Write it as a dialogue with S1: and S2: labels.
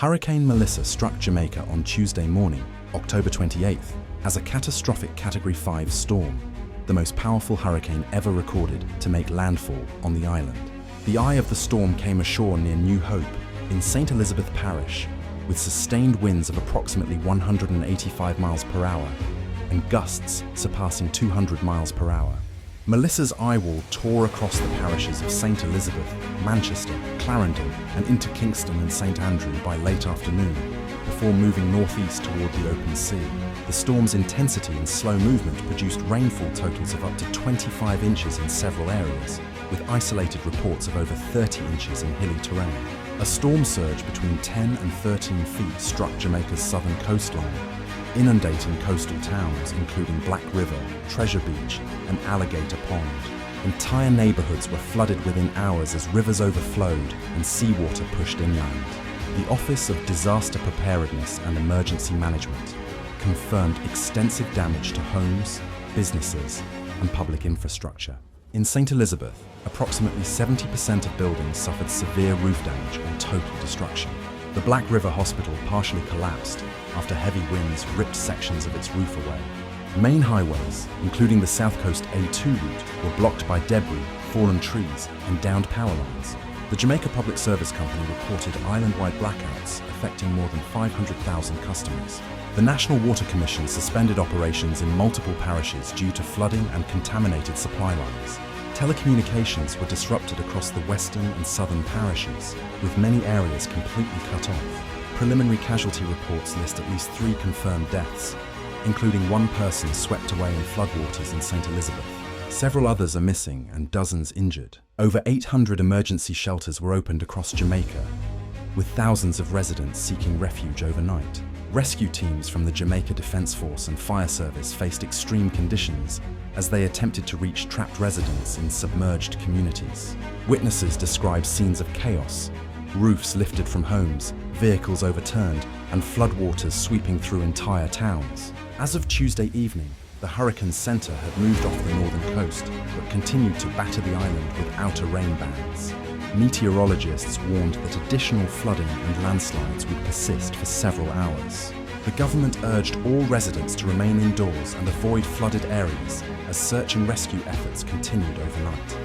S1: Hurricane Melissa struck Jamaica on Tuesday morning, October 28th, as a catastrophic Category 5 storm, the most powerful hurricane ever recorded to make landfall on the island. The eye of the storm came ashore near New Hope in St. Elizabeth Parish, with sustained winds of approximately 185 miles per hour and gusts surpassing 200 miles per hour. Melissa's eyewall tore across the parishes of St. Elizabeth, Manchester, Clarendon, and into Kingston and St. Andrew by late afternoon, before moving northeast toward the open sea. The storm's intensity and slow movement produced rainfall totals of up to 25 inches in several areas, with isolated reports of over 30 inches in hilly terrain. A storm surge between 10 and 13 feet struck Jamaica's southern coastline, inundating coastal towns including Black River, Treasure Beach, and Alligator Pond. Entire neighborhoods were flooded within hours as rivers overflowed and seawater pushed inland. The Office of Disaster Preparedness and Emergency Management confirmed extensive damage to homes, businesses, and public infrastructure. In St. Elizabeth, approximately 70% of buildings suffered severe roof damage or total destruction. The Black River Hospital partially collapsed after heavy winds ripped sections of its roof away. Main highways, including the South Coast A2 route, were blocked by debris, fallen trees, and downed power lines. The Jamaica Public Service Company reported island-wide blackouts affecting more than 500,000 customers. The National Water Commission suspended operations in multiple parishes due to flooding and contaminated supply lines. Telecommunications were disrupted across the western and southern parishes, with many areas completely cut off. Preliminary casualty reports list at least 3 confirmed deaths, including 1 person swept away in floodwaters in St. Elizabeth. Several others are missing and dozens injured. Over 800 emergency shelters were opened across Jamaica, with thousands of residents seeking refuge overnight. Rescue teams from the Jamaica Defense Force and Fire Service faced extreme conditions as they attempted to reach trapped residents in submerged communities. Witnesses describe scenes of chaos, roofs lifted from homes, vehicles overturned, and floodwaters sweeping through entire towns. As of Tuesday evening, the hurricane's center had moved off the northern coast, but continued to batter the island with outer rain bands. Meteorologists warned that additional flooding and landslides would persist for several hours. The government urged all residents to remain indoors and avoid flooded areas as search and rescue efforts continued overnight.